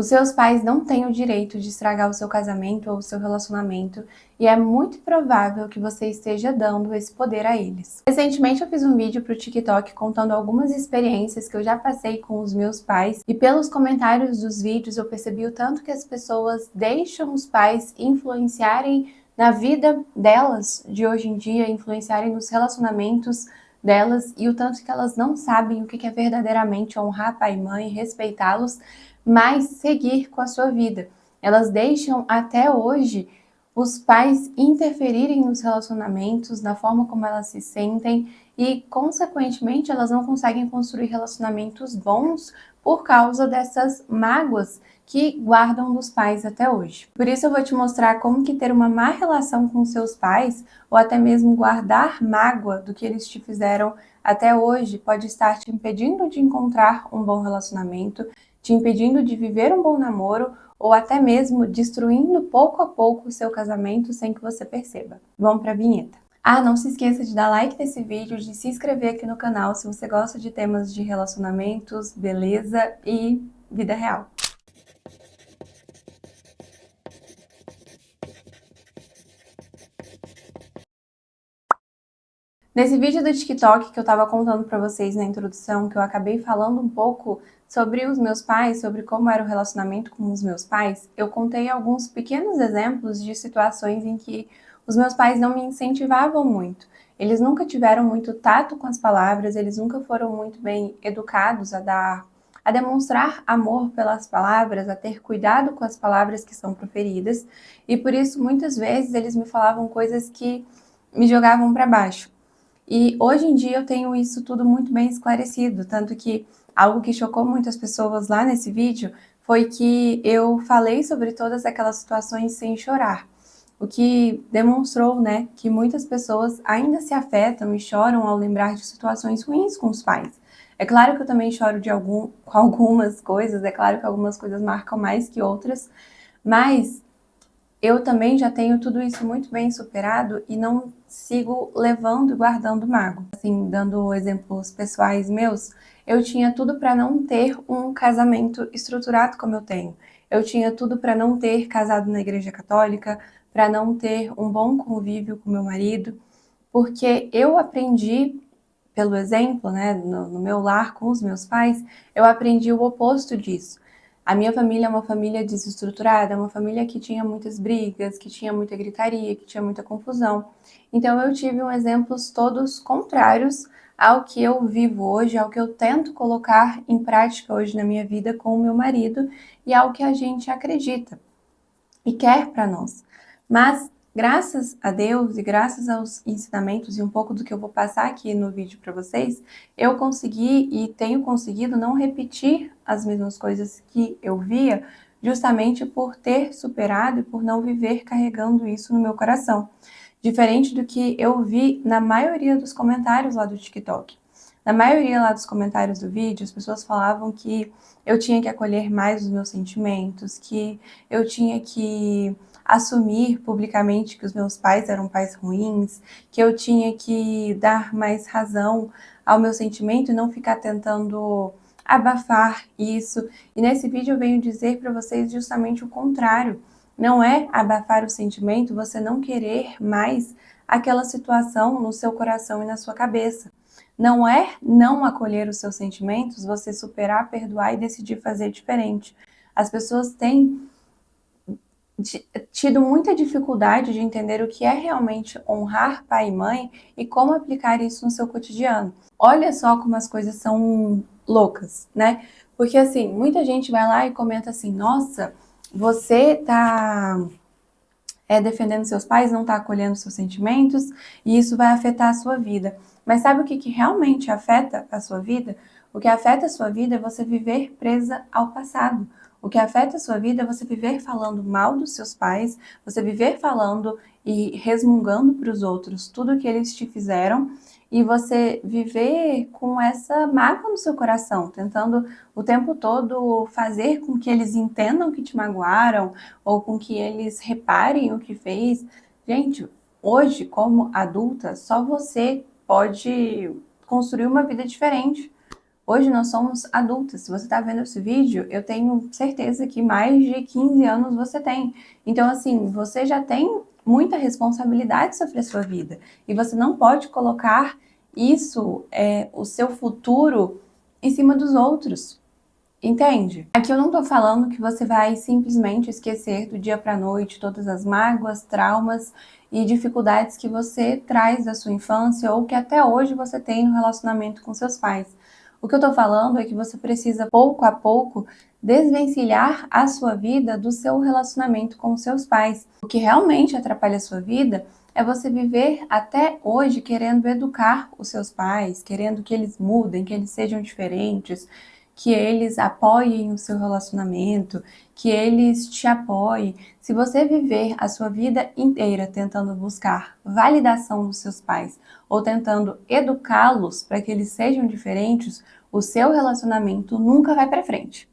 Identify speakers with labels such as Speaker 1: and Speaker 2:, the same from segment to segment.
Speaker 1: Os seus pais não têm o direito de estragar o seu casamento ou o seu relacionamento e é muito provável que você esteja dando esse poder a eles. Recentemente eu fiz um vídeo para o TikTok contando algumas experiências que eu já passei com os meus pais e pelos comentários dos vídeos eu percebi o tanto que as pessoas deixam os pais influenciarem na vida delas de hoje em dia, influenciarem nos relacionamentos delas e o tanto que elas não sabem o que é verdadeiramente honrar pai e mãe, respeitá-los, mas seguir com a sua vida. Elas deixam até hoje os pais interferirem nos relacionamentos, na forma como elas se sentem e, consequentemente, elas não conseguem construir relacionamentos bons por causa dessas mágoas que guardam dos pais até hoje. Por isso eu vou te mostrar como que ter uma má relação com seus pais ou até mesmo guardar mágoa do que eles te fizeram até hoje pode estar te impedindo de encontrar um bom relacionamento, te impedindo de viver um bom namoro ou até mesmo destruindo pouco a pouco o seu casamento sem que você perceba. Vamos para a vinheta. Ah, não se esqueça de dar like nesse vídeo, de se inscrever aqui no canal se você gosta de temas de relacionamentos, beleza e vida real. Nesse vídeo do TikTok que eu estava contando para vocês na introdução, que eu acabei falando um pouco sobre os meus pais, sobre como era o relacionamento com os meus pais, eu contei alguns pequenos exemplos de situações em que os meus pais não me incentivavam muito. Eles nunca tiveram muito tato com as palavras, eles nunca foram muito bem educados a demonstrar amor pelas palavras, a ter cuidado com as palavras que são proferidas, e por isso muitas vezes eles me falavam coisas que me jogavam para baixo. E hoje em dia eu tenho isso tudo muito bem esclarecido, tanto que algo que chocou muitas pessoas lá nesse vídeo foi que eu falei sobre todas aquelas situações sem chorar, o que demonstrou, né, que muitas pessoas ainda se afetam e choram ao lembrar de situações ruins com os pais. É claro que eu também choro com algumas coisas, é claro que algumas coisas marcam mais que outras, mas eu também já tenho tudo isso muito bem superado e não sigo levando e guardando mágoa. Assim, dando exemplos pessoais meus, eu tinha tudo para não ter um casamento estruturado como eu tenho. Eu tinha tudo para não ter casado na igreja católica, para não ter um bom convívio com meu marido, porque eu aprendi pelo exemplo, né, no meu lar com os meus pais, eu aprendi o oposto disso. A minha família é uma família desestruturada, é uma família que tinha muitas brigas, que tinha muita gritaria, que tinha muita confusão. Então eu tive exemplos todos contrários ao que eu vivo hoje, ao que eu tento colocar em prática hoje na minha vida com o meu marido e ao que a gente acredita e quer para nós. Mas graças a Deus e graças aos ensinamentos e um pouco do que eu vou passar aqui no vídeo para vocês, eu consegui e tenho conseguido não repetir as mesmas coisas que eu via, justamente por ter superado e por não viver carregando isso no meu coração. Diferente do que eu vi na maioria dos comentários lá do TikTok. Na maioria lá dos comentários do vídeo, as pessoas falavam que eu tinha que acolher mais os meus sentimentos, que eu tinha que assumir publicamente que os meus pais eram pais ruins, que eu tinha que dar mais razão ao meu sentimento e não ficar tentando abafar isso. E nesse vídeo eu venho dizer para vocês justamente o contrário. Não é abafar o sentimento, você não querer mais aquela situação no seu coração e na sua cabeça. Não é não acolher os seus sentimentos, você superar, perdoar e decidir fazer diferente. As pessoas têm tido muita dificuldade de entender o que é realmente honrar pai e mãe e como aplicar isso no seu cotidiano. Olha só como as coisas são loucas, né? Porque assim, muita gente vai lá e comenta assim, nossa, você tá defendendo seus pais, não tá acolhendo seus sentimentos e isso vai afetar a sua vida. Mas sabe o que realmente afeta a sua vida? O que afeta a sua vida é você viver presa ao passado. O que afeta a sua vida é você viver falando mal dos seus pais, você viver falando e resmungando para os outros tudo que eles te fizeram e você viver com essa mágoa no seu coração, tentando o tempo todo fazer com que eles entendam que te magoaram ou com que eles reparem o que fez. Gente, hoje, como adulta, só você pode construir uma vida diferente. Hoje nós somos adultas. Se você está vendo esse vídeo, eu tenho certeza que mais de 15 anos você tem. Então, assim, você já tem muita responsabilidade sobre a sua vida. E você não pode colocar isso, o seu futuro, em cima dos outros. Entende? Aqui eu não tô falando que você vai simplesmente esquecer do dia pra noite todas as mágoas, traumas e dificuldades que você traz da sua infância ou que até hoje você tem no relacionamento com seus pais. O que eu tô falando é que você precisa, pouco a pouco, desvencilhar a sua vida do seu relacionamento com os seus pais. O que realmente atrapalha a sua vida é você viver até hoje querendo educar os seus pais, querendo que eles mudem, que eles sejam diferentes, que eles apoiem o seu relacionamento, que eles te apoiem. Se você viver a sua vida inteira tentando buscar validação dos seus pais ou tentando educá-los para que eles sejam diferentes, o seu relacionamento nunca vai para frente.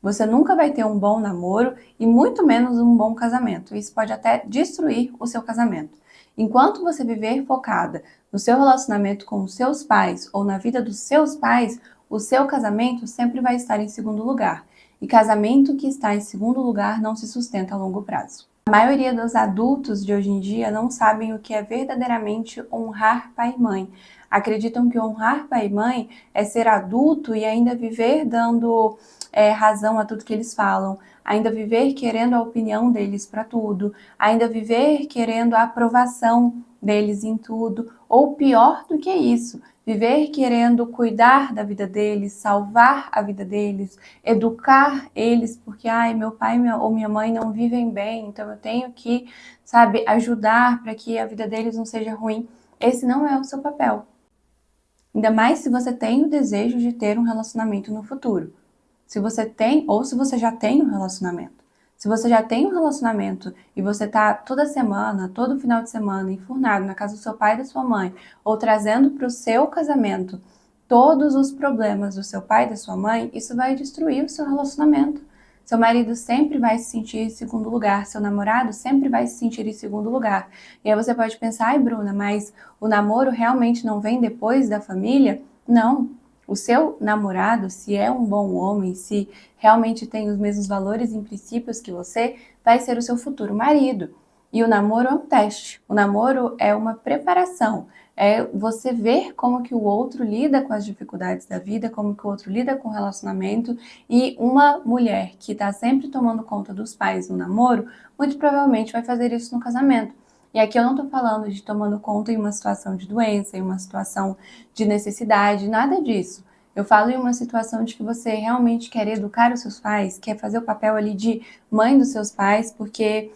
Speaker 1: Você nunca vai ter um bom namoro e muito menos um bom casamento. Isso pode até destruir o seu casamento. Enquanto você viver focada no seu relacionamento com os seus pais ou na vida dos seus pais, o seu casamento sempre vai estar em segundo lugar. E casamento que está em segundo lugar não se sustenta a longo prazo. A maioria dos adultos de hoje em dia não sabem o que é verdadeiramente honrar pai e mãe. Acreditam que honrar pai e mãe é ser adulto e ainda viver dando razão a tudo que eles falam, ainda viver querendo a opinião deles para tudo, ainda viver querendo a aprovação deles em tudo, ou pior do que isso, viver querendo cuidar da vida deles, salvar a vida deles, educar eles, porque meu pai ou minha mãe não vivem bem, então eu tenho que, sabe, ajudar para que a vida deles não seja ruim. Esse não é o seu papel. Ainda mais se você tem o desejo de ter um relacionamento no futuro. Se você tem, ou se você já tem um relacionamento. Se você já tem um relacionamento e você tá toda semana, todo final de semana, enfurnado na casa do seu pai e da sua mãe, ou trazendo para o seu casamento todos os problemas do seu pai e da sua mãe, isso vai destruir o seu relacionamento. Seu marido sempre vai se sentir em segundo lugar, seu namorado sempre vai se sentir em segundo lugar. E aí você pode pensar, ai Bruna, mas o namoro realmente não vem depois da família? Não. O seu namorado, se é um bom homem, se realmente tem os mesmos valores e princípios que você, vai ser o seu futuro marido. E o namoro é um teste. O namoro é uma preparação. É você ver como que o outro lida com as dificuldades da vida, como que o outro lida com o relacionamento. E uma mulher que está sempre tomando conta dos pais no namoro, muito provavelmente vai fazer isso no casamento. E aqui eu não estou falando de tomando conta em uma situação de doença, em uma situação de necessidade, nada disso. Eu falo em uma situação de que você realmente quer educar os seus pais, quer fazer o papel ali de mãe dos seus pais, porque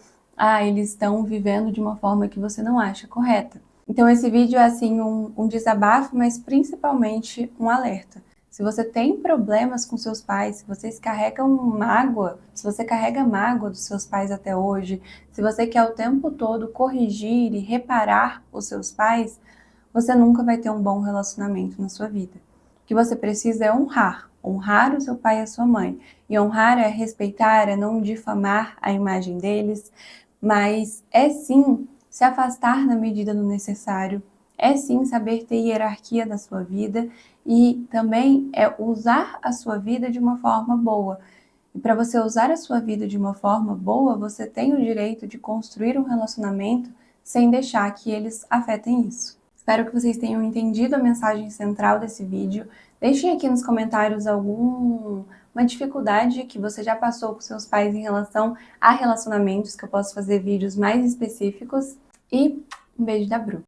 Speaker 1: eles estão vivendo de uma forma que você não acha correta. Então esse vídeo é assim um desabafo, mas principalmente um alerta. Se você tem problemas com seus pais, se vocês carregam mágoa, se você carrega mágoa dos seus pais até hoje, se você quer o tempo todo corrigir e reparar os seus pais, você nunca vai ter um bom relacionamento na sua vida. O que você precisa é honrar o seu pai e a sua mãe. E honrar é respeitar, é não difamar a imagem deles, mas é sim se afastar na medida do necessário, é sim saber ter hierarquia da sua vida e também é usar a sua vida de uma forma boa. E para você usar a sua vida de uma forma boa, você tem o direito de construir um relacionamento sem deixar que eles afetem isso. Espero que vocês tenham entendido a mensagem central desse vídeo. Deixem aqui nos comentários alguma dificuldade que você já passou com seus pais em relação a relacionamentos, que eu posso fazer vídeos mais específicos. E um beijo da Bru.